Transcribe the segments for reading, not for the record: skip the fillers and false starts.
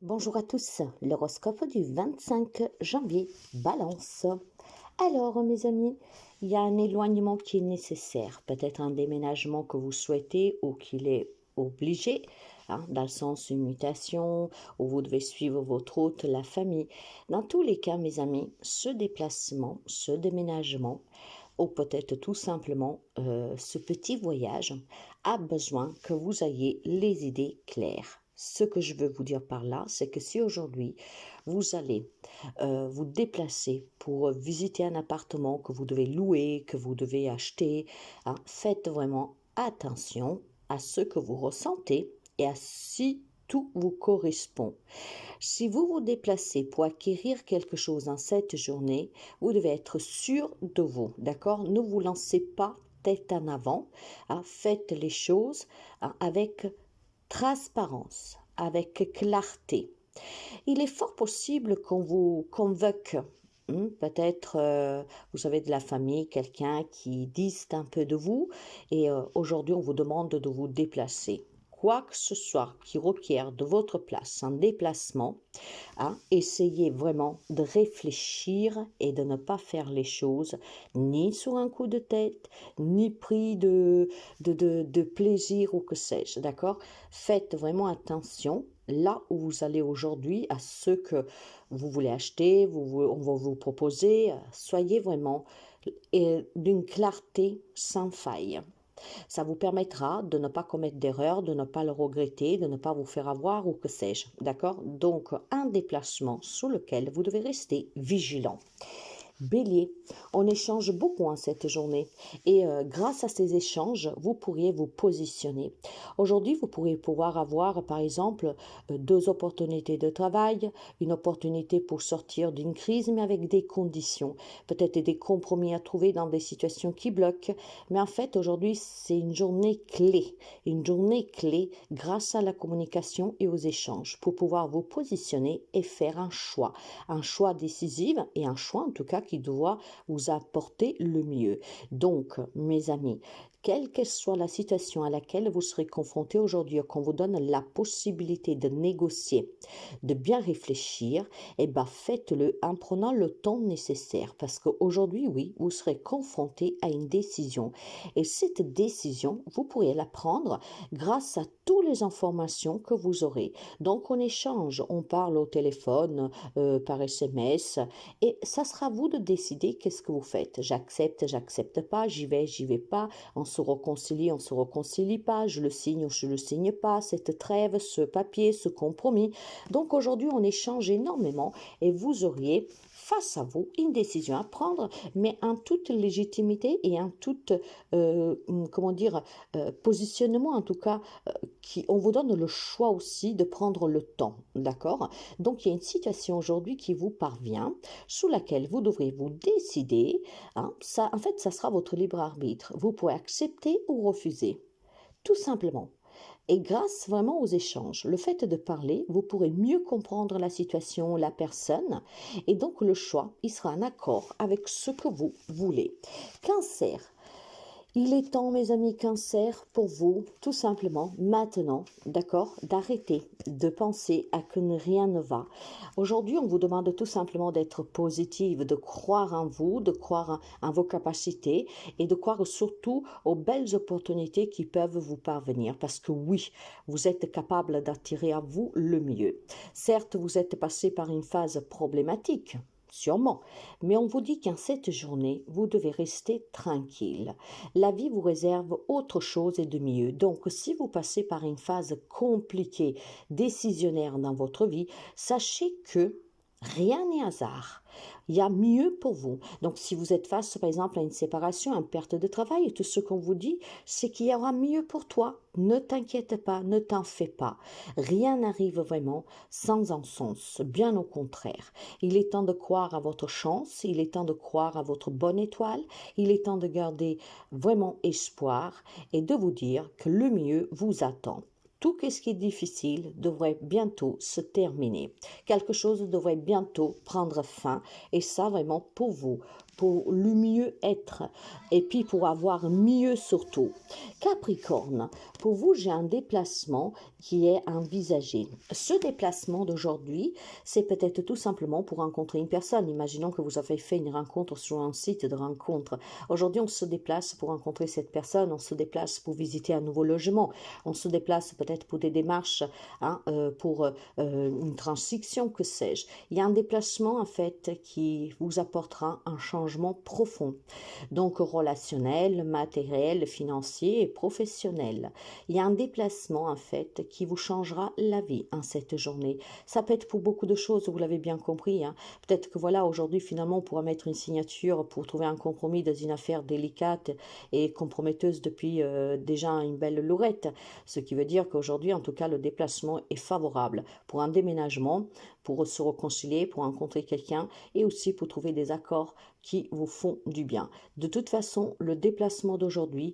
Bonjour à tous, l'horoscope du 25 janvier, Balance. Alors, mes amis, il y a un éloignement qui est nécessaire, peut-être un déménagement que vous souhaitez ou qu'il est obligé, dans le sens une mutation, où vous devez suivre votre hôte, la famille. Dans tous les cas, mes amis, ce déplacement, ce déménagement, ou peut-être tout simplement ce petit voyage, a besoin que vous ayez les idées claires. Ce que je veux vous dire par là, c'est que si aujourd'hui vous allez vous déplacer pour visiter un appartement que vous devez louer, que vous devez acheter, faites vraiment attention à ce que vous ressentez et à si tout vous correspond. Si vous vous déplacez pour acquérir quelque chose en cette journée, vous devez être sûr de vous, d'accord? Ne vous lancez pas tête en avant, faites les choses avec transparence, avec clarté. Il est fort possible qu'on vous convoque. Peut-être vous avez de la famille, quelqu'un qui diste un peu de vous et aujourd'hui on vous demande de vous déplacer. Quoi que ce soit qui requiert de votre place un déplacement, essayez vraiment de réfléchir et de ne pas faire les choses ni sur un coup de tête, ni pris de plaisir ou que sais-je, d'accord? Faites vraiment attention là où vous allez aujourd'hui à ce que vous voulez acheter, on va vous proposer, soyez vraiment d'une clarté sans faille. Ça vous permettra de ne pas commettre d'erreurs, de ne pas le regretter, de ne pas vous faire avoir ou que sais-je. D'accord? Donc, un déplacement sur lequel vous devez rester vigilant. Bélier, on échange beaucoup cette journée et grâce à ces échanges, vous pourriez vous positionner. Aujourd'hui, vous pourriez pouvoir avoir par exemple deux opportunités de travail, une opportunité pour sortir d'une crise mais avec des conditions, peut-être des compromis à trouver dans des situations qui bloquent, mais en fait aujourd'hui c'est une journée clé grâce à la communication et aux échanges pour pouvoir vous positionner et faire un choix décisif et un choix en tout cas qui doit vous apporter le mieux. Donc, mes amis, quelle que soit la situation à laquelle vous serez confronté aujourd'hui, qu'on vous donne la possibilité de négocier, de bien réfléchir, faites-le en prenant le temps nécessaire. Parce qu'aujourd'hui, oui, vous serez confronté à une décision. Et cette décision, vous pourrez la prendre grâce à toutes les informations que vous aurez. Donc, on échange, on parle au téléphone, par SMS, et ça sera à vous de décider qu'est-ce que vous faites. J'accepte pas, j'y vais pas, on se réconcilie pas, je le signe ou je le signe pas, cette trêve, ce papier, ce compromis. Donc aujourd'hui, on échange énormément et vous auriez face à vous une décision à prendre, mais en toute légitimité et en toute, positionnement en tout cas, on vous donne le choix aussi de prendre le temps, d'accord? Donc il y a une situation aujourd'hui qui vous parvient, sous laquelle vous devrez vous décider. Ça, en fait, ça sera votre libre arbitre. Vous pouvez accepter ou refuser, tout simplement. Et grâce vraiment aux échanges, le fait de parler, vous pourrez mieux comprendre la situation, la personne, et donc le choix, il sera en accord avec ce que vous voulez. Cancer. Il est temps, mes amis Cancer, pour vous, tout simplement, maintenant, d'accord, d'arrêter de penser à que rien ne va. Aujourd'hui, on vous demande tout simplement d'être positive, de croire en vous, de croire en vos capacités et de croire surtout aux belles opportunités qui peuvent vous parvenir. Parce que oui, vous êtes capable d'attirer à vous le mieux. Certes, vous êtes passé par une phase problématique. Sûrement. Mais on vous dit qu'en cette journée, vous devez rester tranquille. La vie vous réserve autre chose et de mieux. Donc, si vous passez par une phase compliquée, décisionnaire dans votre vie, sachez que rien n'est hasard. Il y a mieux pour vous. Donc, si vous êtes face, par exemple, à une séparation, à une perte de travail, tout ce qu'on vous dit, c'est qu'il y aura mieux pour toi. Ne t'inquiète pas, ne t'en fais pas. Rien n'arrive vraiment sans un sens, bien au contraire. Il est temps de croire à votre chance, il est temps de croire à votre bonne étoile, il est temps de garder vraiment espoir et de vous dire que le mieux vous attend. Tout ce qui est difficile devrait bientôt se terminer. Quelque chose devrait bientôt prendre fin et ça vraiment pour vous, pour le mieux être et puis pour avoir mieux surtout. Capricorne, pour vous, j'ai un déplacement qui est envisagé. Ce déplacement d'aujourd'hui, c'est peut-être tout simplement pour rencontrer une personne. Imaginons que vous avez fait une rencontre sur un site de rencontre. Aujourd'hui, on se déplace pour rencontrer cette personne, on se déplace pour visiter un nouveau logement, on se déplace peut-être pour des démarches, pour une transition, que sais-je. Il y a un déplacement en fait qui vous apportera un changement profond, donc relationnel, matériel, financier et professionnel. Il y a un déplacement en fait qui vous changera la vie en cette journée. Ça peut être pour beaucoup de choses, vous l'avez bien compris. Peut-être que voilà, aujourd'hui finalement on pourra mettre une signature pour trouver un compromis dans une affaire délicate et comprometteuse depuis déjà une belle lorette. Ce qui veut dire qu'aujourd'hui en tout cas le déplacement est favorable pour un déménagement, pour se réconcilier, pour rencontrer quelqu'un et aussi pour trouver des accords qui vous font du bien. De toute façon, le déplacement d'aujourd'hui,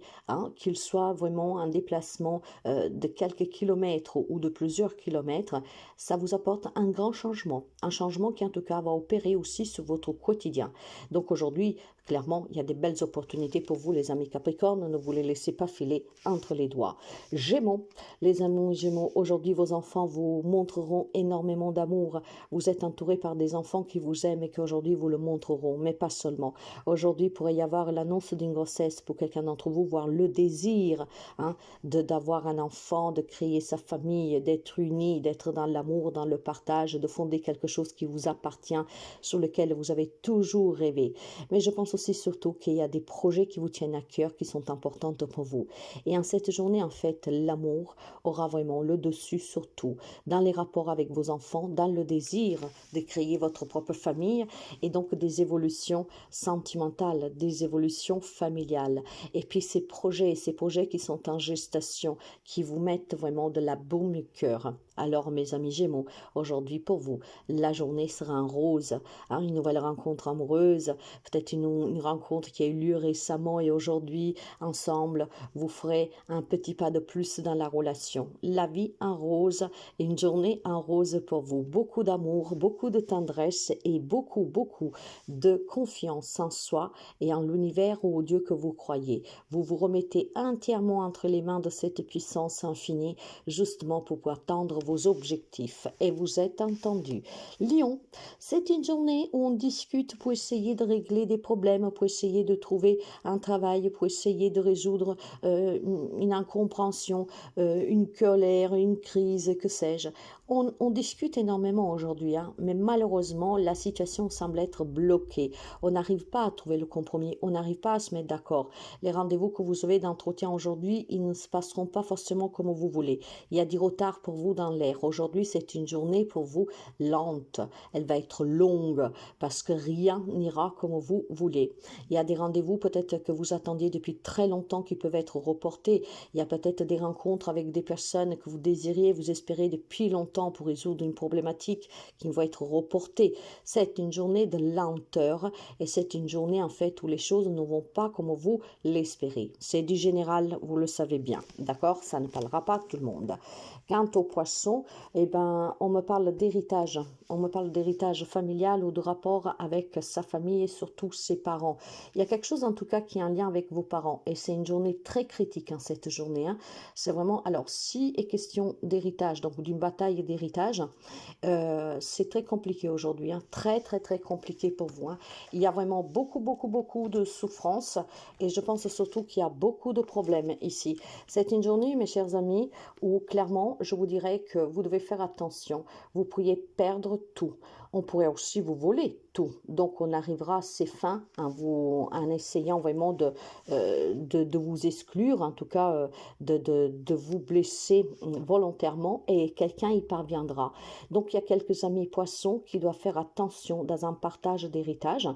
qu'il soit vraiment un déplacement de quelques kilomètres ou de plusieurs kilomètres, ça vous apporte un grand changement. Un changement qui en tout cas va opérer aussi sur votre quotidien. Donc aujourd'hui, clairement, il y a des belles opportunités pour vous les amis Capricorne, ne vous les laissez pas filer entre les doigts. Gémeaux, les amis Gémeaux, aujourd'hui vos enfants vous montreront énormément d'amour. Vous êtes entouré par des enfants qui vous aiment et qu'aujourd'hui vous le montreront, mais pas seulement. Aujourd'hui, il pourrait y avoir l'annonce d'une grossesse pour quelqu'un d'entre vous, voire le désir d'avoir un enfant, de créer sa famille, d'être unis, d'être dans l'amour, dans le partage, de fonder quelque chose qui vous appartient, sur lequel vous avez toujours rêvé. Mais je pense aussi surtout qu'il y a des projets qui vous tiennent à cœur, qui sont importants pour vous. Et en cette journée, en fait, l'amour aura vraiment le dessus surtout dans les rapports avec vos enfants, dans le désir de créer votre propre famille et donc des évolutions sentimentales, des évolutions familiales. Et puis ces projets qui sont en gestation, qui vous mettent vraiment de la baume au cœur. Alors mes amis Gémeaux, aujourd'hui pour vous, la journée sera en rose, une nouvelle rencontre amoureuse, peut-être une rencontre qui a eu lieu récemment et aujourd'hui, ensemble, vous ferez un petit pas de plus dans la relation. La vie en rose et une journée en rose pour vous. Beaucoup d'amour, beaucoup de tendresse et beaucoup, beaucoup de confiance en soi et en l'univers ou au Dieu que vous croyez. Vous vous remettez entièrement entre les mains de cette puissance infinie, justement pour pouvoir tendre vos objectifs. Et vous êtes entendu. Lion, c'est une journée où on discute pour essayer de régler des problèmes, pour essayer de trouver un travail, pour essayer de résoudre une incompréhension, une colère, une crise, que sais-je. On discute énormément aujourd'hui, mais malheureusement, la situation semble être bloquée. On n'arrive pas à trouver le compromis, on n'arrive pas à se mettre d'accord. Les rendez-vous que vous avez d'entretien aujourd'hui, ils ne se passeront pas forcément comme vous voulez. Il y a du retard pour vous dans l'air. Aujourd'hui, c'est une journée pour vous lente. Elle va être longue parce que rien n'ira comme vous voulez. Il y a des rendez-vous peut-être que vous attendiez depuis très longtemps qui peuvent être reportés. Il y a peut-être des rencontres avec des personnes que vous désiriez, vous espérez depuis longtemps pour résoudre une problématique qui va être reportée. C'est une journée de lenteur et c'est une journée en fait où les choses ne vont pas comme vous l'espérez. C'est du général, vous le savez bien, d'accord? Ça ne parlera pas à tout le monde. Quant aux poissons, on me parle d'héritage. On me parle d'héritage familial ou de rapport avec sa famille et surtout ses parents. Il y a quelque chose en tout cas qui est en lien avec vos parents et c'est une journée très critique cette journée. C'est vraiment, alors si est question d'héritage, donc d'une bataille d'héritage, c'est très compliqué aujourd'hui, très très très compliqué pour vous. Il y a vraiment beaucoup de souffrance et je pense surtout qu'il y a beaucoup de problèmes ici. C'est une journée, mes chers amis, où clairement, je vous dirais que vous devez faire attention. Vous pourriez perdre tout. On pourrait aussi vous voler tout. Donc, on arrivera à ses fins en essayant vraiment de vous exclure, en tout cas de vous blesser volontairement et quelqu'un y parviendra. Donc, il y a quelques amis poissons qui doivent faire attention dans un partage d'héritage.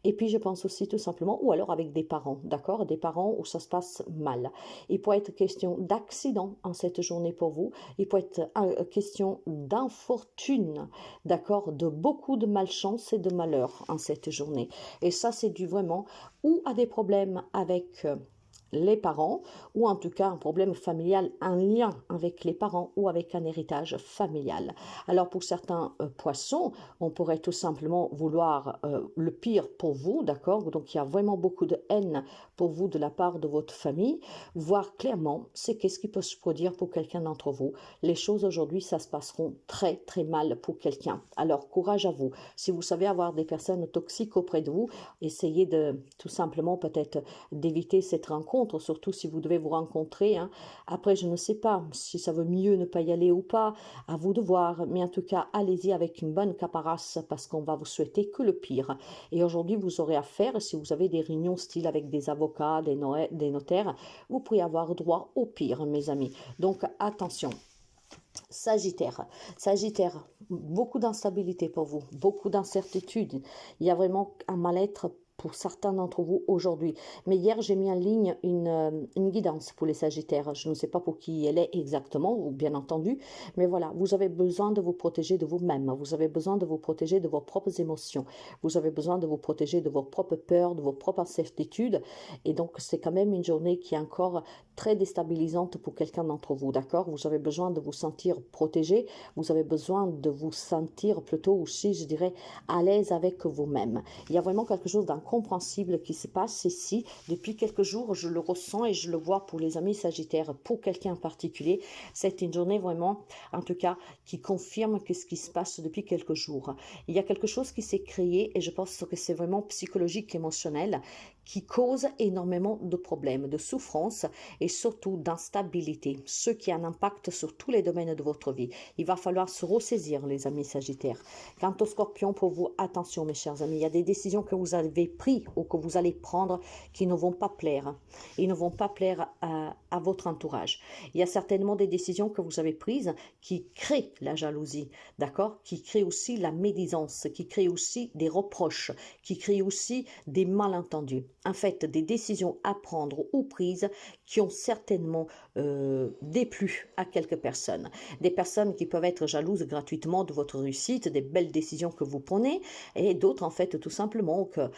Et puis, je pense aussi tout simplement, ou alors avec des parents, d'accord? Des parents où ça se passe mal. Il peut être question d'accident en cette journée pour vous. Il peut être question d'infortune, d'accord? De beaucoup de malchance et de malheur en cette journée. Et ça, c'est dû vraiment ou à des problèmes avec les parents, ou en tout cas un problème familial, un lien avec les parents ou avec un héritage familial. Alors pour certains poissons, on pourrait tout simplement vouloir le pire pour vous, d'accord? Donc il y a vraiment beaucoup de haine pour vous de la part de votre famille. Voir clairement, c'est qu'est-ce qui peut se produire pour quelqu'un d'entre vous. Les choses aujourd'hui, ça se passeront très très mal pour quelqu'un. Alors courage à vous. Si vous savez avoir des personnes toxiques auprès de vous, essayez de tout simplement peut-être d'éviter cette rencontre, surtout si vous devez vous rencontrer. Hein. Après, je ne sais pas si ça vaut mieux ne pas y aller ou pas, à vous de voir, mais en tout cas, allez-y avec une bonne caparace parce qu'on va vous souhaiter que le pire. Et aujourd'hui, vous aurez affaire, si vous avez des réunions style avec des avocats, des notaires, vous pourrez avoir droit au pire, mes amis. Donc, attention. Sagittaire. Sagittaire, beaucoup d'instabilité pour vous, beaucoup d'incertitude. Il y a vraiment un mal-être pour certains d'entre vous aujourd'hui. Mais hier, j'ai mis en ligne une guidance pour les Sagittaires. Je ne sais pas pour qui elle est exactement, ou bien entendu, mais voilà, vous avez besoin de vous protéger de vous-même. Vous avez besoin de vous protéger de vos propres émotions. Vous avez besoin de vous protéger de vos propres peurs, de vos propres incertitudes. Et donc, c'est quand même une journée qui est encore très déstabilisante pour quelqu'un d'entre vous, d'accord? Vous avez besoin de vous sentir protégé. Vous avez besoin de vous sentir plutôt aussi, je dirais, à l'aise avec vous-même. Il y a vraiment quelque chose d'incompréhensible qui se passe ici. Depuis quelques jours, je le ressens et je le vois pour les amis Sagittaires. Pour quelqu'un en particulier, c'est une journée vraiment, en tout cas, qui confirme que ce qui se passe depuis quelques jours. Il y a quelque chose qui s'est créé et je pense que c'est vraiment psychologique, émotionnel, qui cause énormément de problèmes, de souffrances et surtout d'instabilité, ce qui a un impact sur tous les domaines de votre vie. Il va falloir se ressaisir, les amis Sagittaires. Quant au Scorpion, pour vous, attention mes chers amis, il y a des décisions que vous avez prises ou que vous allez prendre qui ne vont pas plaire. Ils ne vont pas plaire à votre entourage. Il y a certainement des décisions que vous avez prises qui créent la jalousie, d'accord? Qui créent aussi la médisance, qui créent aussi des reproches, qui créent aussi des malentendus. En fait, des décisions à prendre ou prises qui ont certainement déplu à quelques personnes. Des personnes qui peuvent être jalouses gratuitement de votre réussite, des belles décisions que vous prenez, et d'autres en fait tout simplement que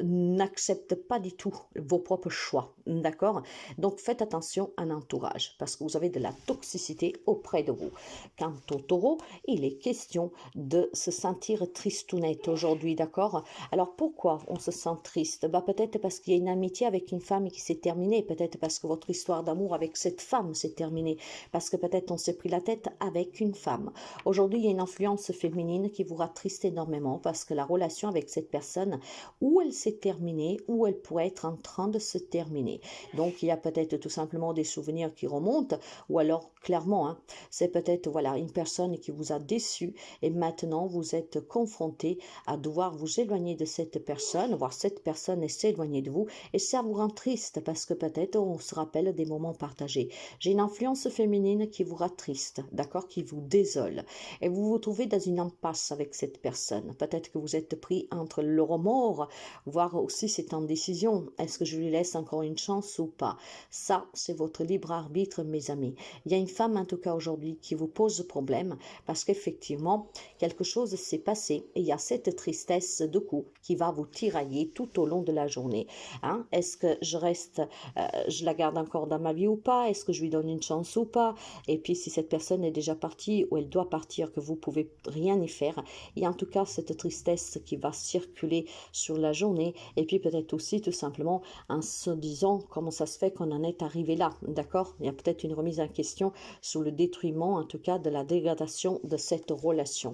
n'acceptent pas du tout vos propres choix, d'accord? Donc faites attention à l'entourage parce que vous avez de la toxicité auprès de vous. Quant au Taureau, il est question de se sentir tristounette aujourd'hui, d'accord? Alors pourquoi on se sent triste? Peut-être parce qu'il y a une amitié avec une femme qui s'est terminée, peut-être parce que votre histoire d'amour avec cette femme s'est terminée, parce que peut-être on s'est pris la tête avec une femme. Aujourd'hui, il y a une influence féminine qui vous attriste énormément parce que la relation avec cette personne, ou elle s'est terminée, ou elle pourrait être en train de se terminer. Donc, il y a peut-être tout simplement des souvenirs qui remontent, ou alors, clairement, hein, c'est peut-être voilà, une personne qui vous a déçu et maintenant vous êtes confronté à devoir vous éloigner de cette personne, voire cette personne s'éloigner de vous, et ça vous rend triste parce que peut-être on se rappelle des moments partagés. J'ai une influence féminine qui vous rend triste, d'accord, qui vous désole, et vous vous trouvez dans une impasse avec cette personne. Peut-être que vous êtes pris entre le remords, voire aussi cette indécision. Est-ce que je lui laisse encore une chance ou pas? Ça, c'est votre libre arbitre, mes amis. Il y a une femme, en tout cas aujourd'hui, qui vous pose problème parce qu'effectivement, quelque chose s'est passé et il y a cette tristesse de coup qui va vous tirailler tout au long de la journée. Hein? Est-ce que je reste, je la garde encore dans ma vie ou pas? Est-ce que je lui donne une chance ou pas? Et puis si cette personne est déjà partie ou elle doit partir, que vous pouvez rien y faire, il y a en tout cas cette tristesse qui va circuler sur la journée et puis peut-être aussi tout simplement en se disant comment ça se fait qu'on en est arrivé là, d'accord? Il y a peut-être une remise en question sur le détruiment, en tout cas de la dégradation de cette relation.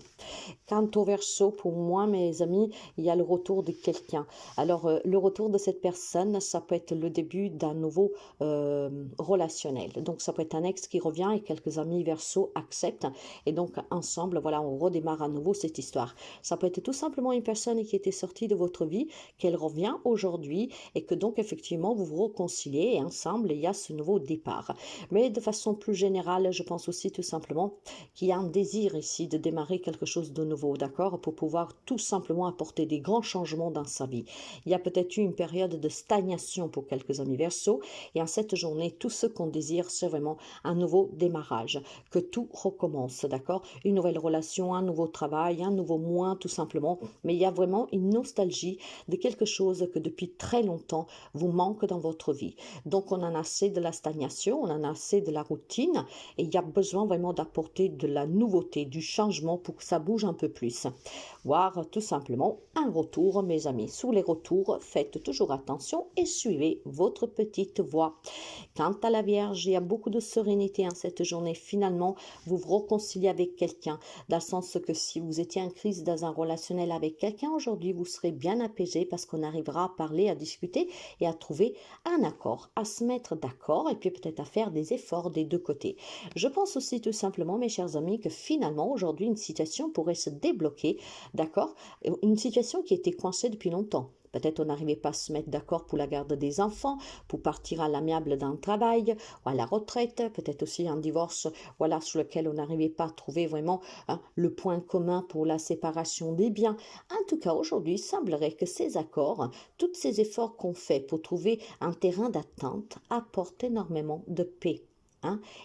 Quant au Verseau, pour moi, mes amis, il y a le retour de quelqu'un. Alors, le retour de cette personne, ça peut être le début d'un nouveau relationnel. Donc, ça peut être un ex qui revient et quelques amis Verseau acceptent. Et donc, ensemble, voilà, on redémarre à nouveau cette histoire. Ça peut être tout simplement une personne qui était sortie de votre vie, qu'elle revient aujourd'hui et que donc, effectivement, vous vous réconciliez et ensemble, il y a ce nouveau départ. Mais de façon plus générale, je pense aussi tout simplement qu'il y a un désir ici de démarrer quelque chose de nouveau, d'accord, pour pouvoir tout simplement apporter des grands changements dans sa vie. Il y a peut-être eu une période de stagnation pour quelques amis Verseau. Et en cette journée, tout ce qu'on désire, c'est vraiment un nouveau démarrage, que tout recommence, d'accord? Une nouvelle relation, un nouveau travail, un nouveau mois, tout simplement. Mais il y a vraiment une nostalgie de quelque chose que depuis très longtemps vous manque dans votre vie. Donc, on en a assez de la stagnation, on en a assez de la routine et il y a besoin vraiment d'apporter de la nouveauté, du changement pour que ça bouge un peu plus. Voire tout simplement un retour, mes amis. Sous les retours, faites toujours attention et suivez votre petite voix. Quant à la Vierge, il y a beaucoup de sérénité en cette journée. Finalement, vous vous réconciliez avec quelqu'un, dans le sens que si vous étiez en crise dans un relationnel avec quelqu'un, aujourd'hui, vous serez bien apaisé parce qu'on arrivera à parler, à discuter et à trouver un accord, à se mettre d'accord et puis peut-être à faire des efforts des deux côtés. Je pense aussi tout simplement, mes chers amis, que finalement, aujourd'hui, une situation pourrait se débloquer, d'accord? Une situation qui était coincée depuis longtemps. Peut-être on n'arrivait pas à se mettre d'accord pour la garde des enfants, pour partir à l'amiable d'un travail ou à la retraite, peut-être aussi un divorce, voilà, sur lequel on n'arrivait pas à trouver vraiment le point commun pour la séparation des biens. En tout cas, aujourd'hui, il semblerait que ces accords, tous ces efforts qu'on fait pour trouver un terrain d'attente apportent énormément de paix.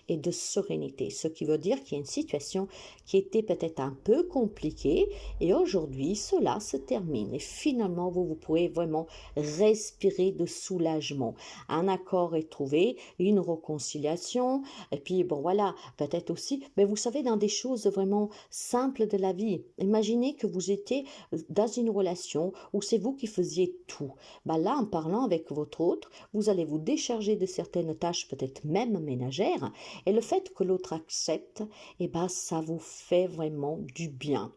Et de sérénité, ce qui veut dire qu'il y a une situation qui était peut-être un peu compliquée et aujourd'hui cela se termine et finalement vous pourrez vraiment respirer de soulagement. Un accord est trouvé, une réconciliation et puis bon voilà, peut-être aussi, mais vous savez dans des choses vraiment simples de la vie. Imaginez que vous étiez dans une relation où c'est vous qui faisiez tout. Là, en parlant avec votre autre, vous allez vous décharger de certaines tâches peut-être même ménagères et le fait que l'autre accepte, ça vous fait vraiment du bien.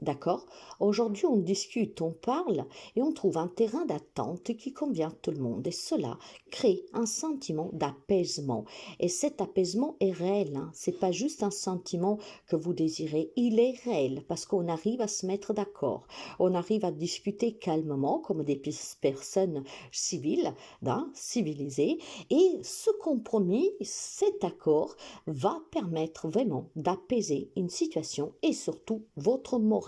D'accord? Aujourd'hui, on discute, on parle et on trouve un terrain d'attente qui convient à tout le monde. Et cela crée un sentiment d'apaisement. Et cet apaisement est réel. C'est pas juste un sentiment que vous désirez. Il est réel parce qu'on arrive à se mettre d'accord. On arrive à discuter calmement comme des personnes civiles, civilisées. Et ce compromis, cet accord va permettre vraiment d'apaiser une situation et surtout votre morale.